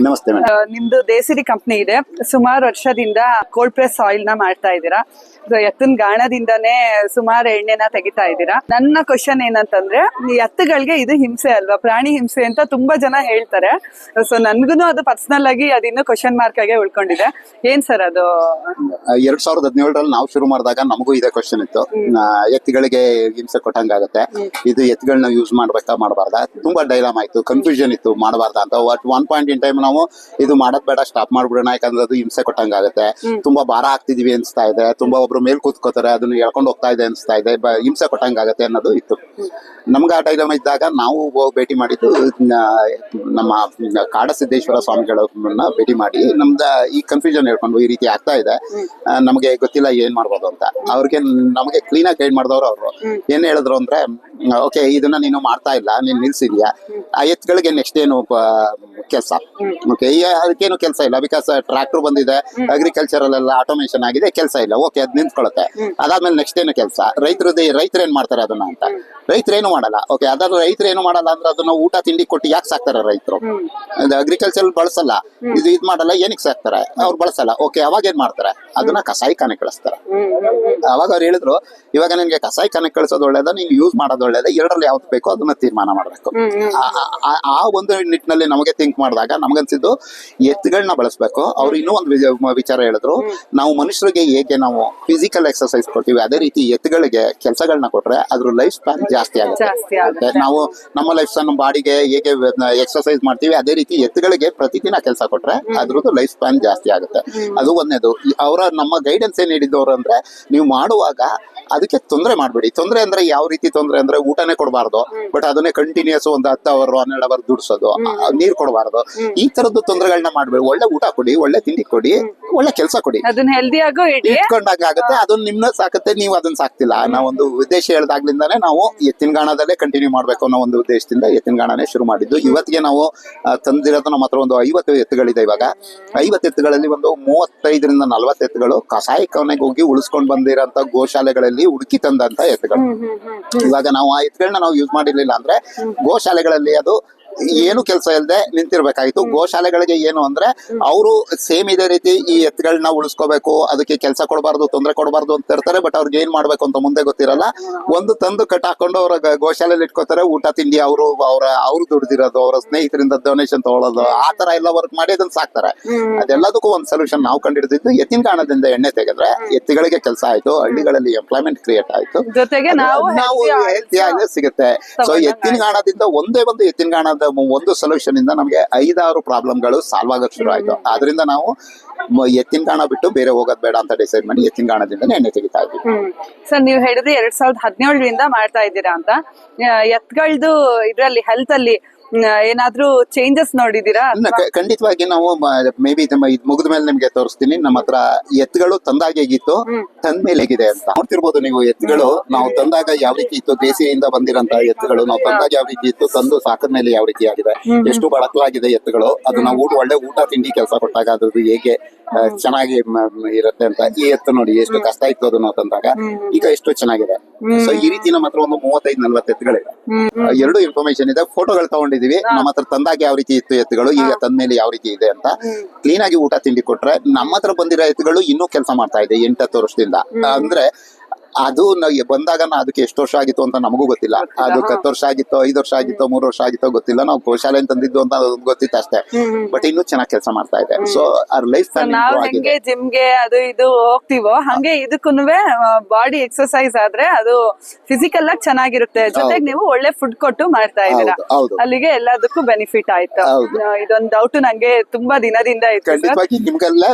ನಮಸ್ತೆ ಮೇಡಮ್. ನಿಮ್ದು ದೇಸಿರಿ ಕಂಪ್ನಿ ಇದೆ, ಸುಮಾರು ವರ್ಷದಿಂದ ಕೋಲ್ಡ್ ಪ್ರೆಸ್ ಆಯಿಲ್ ನ ಮಾಡ್ತಾ ಇದ್ದೀರಾ. ಎತ್ತಿನ ಗಾಣದಿಂದಾನೇ ಸುಮಾರು ಎಣ್ಣೆನ ತೆಗಿತಾ ಇದ್ದೀರಾ. ನನ್ನ ಕ್ವಶನ್ ಏನಂತಂದ್ರೆ, ಎತ್ತುಗಳಿಗೆ ಇದು ಹಿಂಸೆ ಅಲ್ವಾ, ಪ್ರಾಣಿ ಹಿಂಸೆ ಅಂತ ತುಂಬಾ ಜನ ಹೇಳ್ತಾರೆ. ಸೊ ನನ್ಗೂ ಅದು ಪರ್ಸನಲ್ ಆಗಿ ಅದಿನ್ನು ಕ್ವಶನ್ ಮಾರ್ಕ್ ಆಗಿ ಉಳ್ಕೊಂಡಿದೆ. ಏನ್ ಸರ್ ಅದು? 2017ರಲ್ಲಿ ನಾವು ಶುರು ಮಾಡಿದಾಗ ನಮಗೂ ಇದೇ ಕ್ವಶನ್ ಇತ್ತು. ಎತ್ತುಗಳಿಗೆ ಹಿಂಸೆ ಕೊಟ್ಟಂಗಾಗತ್ತೆ, ಇದು ಎತ್ತುಗಳನ್ನ ಯೂಸ್ ಮಾಡ್ಬೇಕಾ ಮಾಡಬಾರ್ದಾ, ತುಂಬಾ ಡೈಲಾಮ್ ಆಯ್ತು, ಕನ್ಫ್ಯೂಷನ್ ಇತ್ತು, ಮಾಡಬಾರ್ದಾ ಅಂತ. ಒನ್ ಪಾಯಿಂಟ್ ಇನ್ ಟೈಮ್ ನಾವು ಇದು ಮಾಡೋದ್ ಬೇಡ, ಸ್ಟಾಪ್ ಮಾಡ್ಬಿಡೋಣ, ಯಾಕಂದ್ರೆ ಅದು ಹಿಂಸೆ ಕೊಟ್ಟಂಗಾಗತ್ತೆ, ತುಂಬಾ ಭಾರ ಆಗ್ತಿದೀವಿ ಅನ್ಸ್ತಾ ಇದೆ, ತುಂಬಾ ಒಬ್ರು ಮೇಲ್ ಕೂತ್ಕೋತಾರೆ, ಅದನ್ನ ಎಳ್ಕೊಂಡು ಹೋಗ್ತಾ ಇದೆ ಅನ್ಸ್ತಾ ಇದೆ, ಹಿಂಸೆ ಕೊಟ್ಟಂಗಾಗತ್ತೆ ಅನ್ನೋದು ಇತ್ತು. ನಮ್ಗೆ ಆ ಡೈಲಾಮ್ ಇದ್ದಾಗ ನಾವು ಭೇಟಿ ಮಾಡಿದ್ದು ನಮ್ಮ ಕಾಡಸಿದ್ದೇಶ್ವರ ಸ್ವಾಮಿಗಳನ್ನ ಭೇಟಿ ಮಾಡಿ ನಮ್ದ ಈ ಕನ್ಫ್ಯೂಷನ್ ಹೇಳ್ಕೊಂಡು, ಈ ರೀತಿ ಆಗ್ತಾ ಇದೆ, ನಮಗೆ ಗೊತ್ತಿಲ್ಲ ಏನ್ ಮಾಡ್ಬೋದು ಅಂತ. ಅವ್ರಿಗೆ ನಮಗೆ ಕ್ಲೀನ್ ಆಗಿ ಗೈಡ್ ಮಾಡಿದವ್ರು. ಅವರು ಏನ್ ಹೇಳಿದ್ರು ಅಂದ್ರೆ, ಓಕೆ ಇದನ್ನ ನೀನು ಮಾಡ್ತಾ ಇಲ್ಲ, ನೀನ್ ನಿಲ್ಸಿದ್ಯಾ, ಆ ಎತ್ತುಗಳಿಗೆ ನೆಕ್ಸ್ಟ್ ಏನು ಕೆಲಸ? ಓಕೆ, ಅದಕ್ಕೇನು ಕೆಲಸ ಇಲ್ಲ, ಬಿಕಾಸ್ ಟ್ರಾಕ್ಟರ್ ಬಂದಿದೆ, ಅಗ್ರಿಕಲ್ಚರಲ್ ಎಲ್ಲ ಆಟೋಮೇಶನ್ ಆಗಿದೆ, ಕೆಲಸ ಇಲ್ಲ, ಓಕೆ ಅದ್ ನಿಂತ್ಕೊಳುತ್ತೆ. ಅದಾದ್ಮೇಲೆ ನೆಕ್ಸ್ಟ್ ಏನು ಕೆಲಸ? ರೈತರು ಏನ್ ಮಾಡ್ತಾರೆ ಅದನ್ನ ಅಂತ? ರೈತರೇನು ಮಾಡಲ್ಲ. ಓಕೆ, ಅದಾದ್ರೆ ರೈತರು ಏನು ಮಾಡಲ್ಲ ಅಂದ್ರೆ ಅದನ್ನ ಊಟ ತಿಂಡಿ ಕೊಟ್ಟು ಯಾಕೆ ಸಾಕ್ತಾರೆ ರೈತರು? ಅಗ್ರಿಕಲ್ಚರ್ ಬಳಸಲ್ಲ, ಇದು ಮಾಡಲ್ಲ, ಏನಕ್ಕೆ ಸಾಕ್ತಾರೆ? ಅವ್ರು ಬಳಸಲ್ಲ. ಓಕೆ, ಅವಾಗ ಏನ್ ಮಾಡ್ತಾರೆ? ಅದನ್ನ ಕಸಾಯಿಖಾನೆ ಕಳಿಸ್ತಾರೆ. ಅವಾಗ ಅವ್ರು ಹೇಳಿದ್ರು, ಇವಾಗ ನಿನ್ಗೆ ಕಸಾಯಿಖಾನೆ ಕಳಿಸೋದು ಒಳ್ಳೇದ, ನೀನ್ ಯೂಸ್ ಮಾಡೋದು ಒಳ್ಳೇದ, ಎರಡರಲ್ಲಿ ಯಾವ್ದು ಬೇಕೋ ಅದನ್ನ ತೀರ್ಮಾನ ಮಾಡ್ಬೇಕು. ಆ ಒಂದು ನಿಟ್ಟಿನಲ್ಲಿ ನಮಗೆ ಥಿಂಕ್ ಮಾಡಿದಾಗ ನಮ್ಗನ್ಸಿದ್ದು ಎತ್ತುಗಳನ್ನ ಬಳಸ್ಬೇಕು. ಅವ್ರು ಇನ್ನೂ ಒಂದು ವಿಚಾರ ಹೇಳಿದ್ರು, ನಾವು ಮನುಷ್ಯರಿಗೆ ಹೇಗೆ ನಾವು ಫಿಸಿಕಲ್ ಎಕ್ಸರ್ಸೈಸ್ ಕೊಡ್ತೀವಿ, ಅದೇ ರೀತಿ ಎತ್ತುಗಳಿಗೆ ಕೆಲಸಗಳನ್ನ ಕೊಟ್ರೆ ಅದ್ರ ಲೈಫ್ ಸ್ಪ್ಯಾನ್ ಜಾಸ್ತಿ ಆಗುತ್ತೆ. ನಾವು ನಮ್ಮ ಲೈಫ್ ಸ್ಪ್ಯಾನ್, ನಮ್ಮ ಬಾಡಿಗೆ ಹೇಗೆ ಎಕ್ಸರ್ಸೈಸ್ ಮಾಡ್ತೀವಿ, ಅದೇ ರೀತಿ ಎತ್ತುಗಳಿಗೆ ಪ್ರತಿದಿನ ಕೆಲಸ ಕೊಟ್ರೆ ಅದ್ರದ್ದು ಲೈಫ್ ಸ್ಪ್ಯಾನ್ ಜಾಸ್ತಿ ಆಗುತ್ತೆ. ಅದು ಒಂದೇದು. ಅವರ ನಮ್ಮ ಗೈಡೆನ್ಸ್ ಏನ್ ನೀಡಿದ್ದವ್ರು ಅಂದ್ರೆ, ನೀವು ಮಾಡುವಾಗ ಅದಕ್ಕೆ ತೊಂದರೆ ಮಾಡ್ಬೇಡಿ. ತೊಂದರೆ ಅಂದ್ರೆ ಯಾವ ರೀತಿ ತೊಂದರೆ ಅಂದ್ರೆ, ಊಟನೇ ಕೊಡಬಾರ್ದು, ಬಟ್ ಅದನ್ನೇ ಕಂಟಿನ್ಯೂಸ್ ಒಂದು 10 ಅವರ್ 12 ಅವರ್ ದುಡ್ಸೋದು, ನೀರ್ ಕೊಡಬಾರ್ದು, ಈ ತರದ್ದು ತೊಂದರೆಗಳನ್ನ ಮಾಡ್ಬೇಡಿ. ಒಳ್ಳೆ ಊಟ ಕೊಡಿ, ಒಳ್ಳೆ ತಿಂಡಿ ಕೊಡಿ, ಒಳ್ಳೆ ಕೆಲಸ ಕೊಡಿ, ಅದನ್ನ ಹೆಲ್ದಿಯಾಗೂ ಇಟ್ಕೊಂಡಾಗ ಆಗುತ್ತೆ. ಅದನ್ನ ನಿಮ್ನ ಸಾಕತ್ತೆ, ನೀವು ಅದನ್ನ ಸಾಕ್ತಿಲ್ಲ. ನಾವೊಂದು ಉದ್ದೇಶ ಹೇಳ್ದಾಗ್ಲಿಂದಾನೇ ನಾವು ಎತ್ತಿನ ಗಾಣದಲ್ಲೇ ಕಂಟಿನ್ಯೂ ಮಾಡ್ಬೇಕು ಅನ್ನೋ ಒಂದು ಉದ್ದೇಶದಿಂದ ಎತ್ತಿನ ಗಾಣನೇ ಶುರು ಮಾಡಿದ್ದು. ಇವತ್ತಿಗೆ ನಾವು ತಂದಿರೋದು ನಮ್ಮ ಹತ್ರ ಒಂದು 50 ಎತ್ತುಗಳಿದೆ. ಇವಾಗ 50 ಎತ್ತುಗಳಲ್ಲಿ ಒಂದು 35ರಿಂದ 40 ಎತ್ತುಗಳು ಕಸಾಯಿಖಾನೆಗೆ ಹೋಗಿ ಉಳಿಸ್ಕೊಂಡ್ ಬಂದಿರೋಂತ ಗೋಶಾಲೆಗಳಲ್ಲಿ ಹುಡುಕಿ ತಂದಂತ ಎತ್ತುಗಳು. ಇವಾಗ ನಾವು ಆ ಎತ್ತುಗಳನ್ನ ನಾವು ಯೂಸ್ ಮಾಡಿರ್ಲಿಲ್ಲ ಅಂದ್ರೆ ಗೋಶಾಲೆಗಳಲ್ಲಿ ಅದು ಏನು ಕೆಲಸ ಇಲ್ಲದೆ ನಿಂತಿರ್ಬೇಕಾಗಿತ್ತು. ಗೋಶಾಲೆಗಳಿಗೆ ಏನು ಅಂದ್ರೆ, ಅವರು ಸೇಮ್ ಇದೇ ರೀತಿ ಈ ಎತ್ತುಗಳನ್ನ ಉಳಿಸ್ಕೋಬೇಕು, ಅದಕ್ಕೆ ಕೆಲಸ ಕೊಡಬಾರ್ದು, ತೊಂದರೆ ಕೊಡಬಾರ್ದು ಅಂತ ಇರ್ತಾರೆ. ಬಟ್ ಅವ್ರಿಗೆ ಏನ್ ಮಾಡ್ಬೇಕು ಅಂತ ಮುಂದೆ ಗೊತ್ತಿರಲ್ಲ. ಒಂದು ತಂದು ಕಟ್ ಹಾಕೊಂಡು ಅವ್ರ ಗೋಶಾಲೆಯಲ್ಲಿ ಇಟ್ಕೋತಾರೆ, ಊಟ ತಿಂಡಿ ಅವ್ರು ದುಡ್ದಿರೋದು, ಅವರ ಸ್ನೇಹಿತರಿಂದ ಡೊನೇಷನ್ ತಗೊಳ್ಳೋದು, ಆ ತರ ಎಲ್ಲ ವರ್ಕ್ ಮಾಡಿ ಅದನ್ನ ಸಾಕ್ತಾರೆ. ಅದೆಲ್ಲದಕ್ಕೂ ಒಂದು ಸೊಲ್ಯೂಷನ್ ನಾವು ಕಂಡಿಡ್ದಿದ್ದು, ಎತ್ತಿನ ಗಾಣದಿಂದ ಎಣ್ಣೆ ತೆಗೆದ್ರೆ ಎತ್ತುಗಳಿಗೆ ಕೆಲಸ ಆಯ್ತು, ಹಳ್ಳಿಗಳಲ್ಲಿ ಎಂಪ್ಲಾಯ್ಮೆಂಟ್ ಕ್ರಿಯೇಟ್ ಆಯ್ತು, ಜೊತೆಗೆ ನಾವು ಹೆಲ್ತಿ ಆಗಿ ಸಿಗುತ್ತೆ. ಸೊ ಎತ್ತಿನ ಗಾಣದಿಂದ ಒಂದೇ ಒಂದು ಎತ್ತಿನ ಗಾಣದ ಒಂದು ಸೊಲ್ಯೂಷನ್ ಇಂದ ನಮ್ಗೆ 5-6 ಪ್ರಾಬ್ಲಮ್ಗಳು ಸಾಲ್ವ್ ಆಗಕ್ ಶುರು ಆಯ್ತು. ಆದ್ರಿಂದ ನಾವು ಎತ್ತಿನ ಗಾಣ ಬಿಟ್ಟು ಬೇರೆ ಹೋಗೋದ್ ಬೇಡ ಅಂತ ಡಿಸೈಡ್ ಮಾಡಿ ಎತ್ತಿನ ಗಾಣದಿಂದ ಎಣ್ಣೆ ತೆಗಿತಾ ಇದ್ವಿ. ಸರ್, ನೀವು ಹೇಳಿದ್ರೆ 2017ರಿಂದ ಮಾಡ್ತಾ ಇದ್ದೀರಾ ಅಂತ. ಎತ್ತುಗಳದ್ದು ಇದ್ರಲ್ಲಿ ಹೆಲ್ತ್ ಅಲ್ಲಿ ಏನಾದ್ರೂ ಚೇಂಜಸ್ ನೋಡಿದೀರಾ? ಖಂಡಿತವಾಗಿ ನಾವು ಮೇ ಬಿ ಇದು ಮುಗಿದ ಮೇಲೆ ನಿಮ್ಗೆ ತೋರಿಸ್ತೀನಿ. ನಮ್ಮ ಹತ್ರ ಎತ್ತುಗಳು ತಂದಾಗ ಹೇಗಿತ್ತು, ತಂದ್ಮೇಲೆ ಹೇಗಿದೆ ಅಂತ ನೋಡ್ತಿರ್ಬೋದು ನೀವು. ಎತ್ತುಗಳು ನಾವು ತಂದಾಗ ಯಾವ ರೀತಿ ಇತ್ತು, ದೇಸಿಯಿಂದ ಬಂದಿರಂತ ಎತ್ತುಗಳು ನಾವು ತಂದಾಗ ಯಾವ ರೀತಿ ಇತ್ತು, ತಂದು ಸಾಕದ್ಮೇಲೆ ಯಾವ ರೀತಿ ಆಗಿದೆ, ಎಷ್ಟು ಬಳಕಲಾಗಿದೆ ಎತ್ತುಗಳು. ಅದು ನಾವು ಒಳ್ಳೆ ಊಟ ತಿಂಡಿ ಕೆಲಸ ಕೊಟ್ಟಾಗ ಅದ್ರದ್ದು ಹೇಗೆ ಚೆನ್ನಾಗಿ ಇರುತ್ತೆ ಅಂತ. ಈ ಎತ್ತು ನೋಡಿ ಎಷ್ಟು ಕಷ್ಟ ಇತ್ತು ಅದು ನಾವು ತಂದಾಗ, ಈಗ ಎಷ್ಟು ಚೆನ್ನಾಗಿದೆ. ಸೊ ಈ ರೀತಿ ನಮ್ಮ ಹತ್ರ ಒಂದು 35-40 ಎತ್ತುಗಳಿದೆ. 2 ಇನ್ಫಾರ್ಮೇಶನ್ ಇದೆ. ಫೋಟೋಗಳು ತಗೊಂಡಿದೀವಿ, ನಮ್ಮ ಹತ್ರ ತಂದಾಗ ಯಾವ ರೀತಿ ಇತ್ತು ಎತ್ತುಗಳು, ಈಗ ತಂದ್ಮೇಲೆ ಯಾವ ರೀತಿ ಇದೆ ಅಂತ. ಕ್ಲೀನ್ ಆಗಿ ಊಟ ತಿಂಡಿ ಕೊಟ್ರೆ ನಮ್ಮ ಹತ್ರ ಬಂದಿರೋ ಎತ್ತುಗಳು ಇನ್ನೂ ಕೆಲಸ ಮಾಡ್ತಾ ಇದೆ 8-10 ವರ್ಷದಿಂದ. ಅಂದ್ರೆ ಅದು ಬಂದಾಗ ಅದಕ್ಕೆ ಎಷ್ಟು ವರ್ಷ ಆಗಿತ್ತು ಅಂತ ನಮಗೂ ಗೊತ್ತಿಲ್ಲ. ಅದು 10 ವರ್ಷ ಆಗಿತ್ತೋ, 5 ವರ್ಷ ಆಗಿತ್ತೋ, 3 ವರ್ಷ ಆಗಿತ್ತೋ ಗೊತ್ತಿಲ್ಲ. ನಾವು ಗೋಶಾಲೆ ತಂದಿದ್ದು ಅಂತ ಗೊತ್ತಿತ್ತು ಅಷ್ಟೇ. ಬಟ್ ಇನ್ನೂ ಚೆನ್ನಾಗಿ ಕೆಲಸ ಮಾಡ್ತಾ ಇದೆ. ಸೊ ಅವ್ರ ಲೈಫ್ ಹೆಂಗೆ ಜಿಮ್ಗೆ ಅದು ಇದು ಹೋಗ್ತಿವೋ ಹಂಗೆ ಇದಕ್ಕೂ ಬಾಡಿ ಎಕ್ಸರ್ಸೈಸ್ ಆದ್ರೆ ಅದು ಫಿಸಿಕಲ್ ಆಗಿ ಚೆನ್ನಾಗಿರುತ್ತೆ. ಜೊತೆಗೆ ನೀವು ಒಳ್ಳೆ ಫುಡ್ ಕೊಟ್ಟು ಮಾಡ್ತಾ ಇದ್ದೀರಾ, ಅಲ್ಲಿಗೆ ಎಲ್ಲದಕ್ಕೂ ಬೆನಿಫಿಟ್ ಆಯ್ತು. ಇದೊಂದು ಡೌಟ್ ನಂಗೆ ತುಂಬಾ ದಿನದಿಂದ ಇತ್ತು. ಖಂಡಿತವಾಗಿ ನಿಮ್ಗೆಲ್ಲ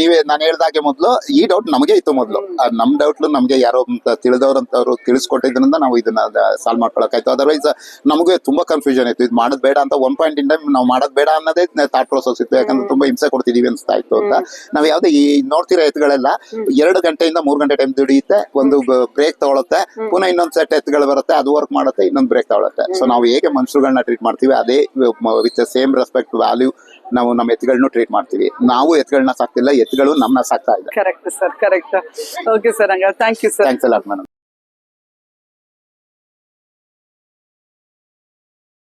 ನೀವೇ ನಾನು ಹೇಳ್ದಾಗೆ ಮೊದ್ಲು ಈ ಡೌಟ್ ನಮಗೆ ಇತ್ತು. ಮೊದ್ಲು ನಮ್ ಡೌಟ್ ನಮ್ಗೆ ಯಾರೋ ತಿಳಿದವ್ರಂತವ್ರು ತಿಳಿಸ್ಕೊಟ್ಟಿದ್ರಿಂದ ನಾವು ಇದನ್ನ ಸಾಲ್ವ್ ಮಾಡ್ಕೊಳಕಾಯ್ತು. ಅದರ್ವೈಸ್ ನಮಗೆ ತುಂಬಾ ಕನ್ಫ್ಯೂಷನ್ ಇತ್ತು, ಇದು ಮಾಡೋದ್ ಬೇಡ ಅಂತ. 1 ಪಾಯಿಂಟ್ ಇನ್ ಟೈಮ್ ನಾವು ಮಾಡೋದ್ ಬೇಡ ಅನ್ನೋದೇ ಥಾಟ್ ಪ್ರೋಸೆಸ್ ಇತ್ತು, ಯಾಕಂದ್ರೆ ತುಂಬಾ ಹಿಂಸೆ ಕೊಡ್ತಿದೀವಿ ಅನ್ಸ್ತಾ ಇತ್ತು ಅಂತ. ನಾವ್ ಯಾವ್ದೇ ಈ ನೋಡ್ತಿರೋ ಎತ್ತುಗಳೆಲ್ಲ 2 ಗಂಟೆಯಿಂದ 3 ಗಂಟೆ ಟೈಮ್ ದುಡಿಯುತ್ತೆ, ಒಂದು ಬ್ರೇಕ್ ತಗೊಳುತ್ತೆ, ಪುನಃ ಇನ್ನೊಂದ್ ಸೆಟ್ ಎತ್ತುಗಳು ಬರುತ್ತೆ, ಅದು ವರ್ಕ್ ಮಾಡುತ್ತೆ, ಇನ್ನೊಂದು ಬ್ರೇಕ್ ತಗೊಳುತ್ತೆ. ಸೊ ನಾವು ಹೇಗೆ ಮನುಷ್ಯರುಗಳನ್ನ ಟ್ರೀಟ್ ಮಾಡ್ತೀವಿ ಅದೇ ವಿತ್ ಸೇಮ್ ರೆಸ್ಪೆಕ್ಟ್ ವ್ಯಾಲ್ಯೂ ನಾವು ನಮ್ಮ ಎತ್ತುಗಳನ್ನ ಟ್ರೀಟ್ ಮಾಡ್ತೀವಿ. ನಾವು ಎತ್ತುಗಳನ್ನ ಸಾಕ್ತಿಲ್ಲ, ಎತ್ತುಗಳು ನಮ್ಮನ್ನ ಸಾಕ್ತಾ ಇದೆ. Correct sir, correct. Okay sir, ಹಂಗಾರೆ thank you sir. Thanks a lot madam.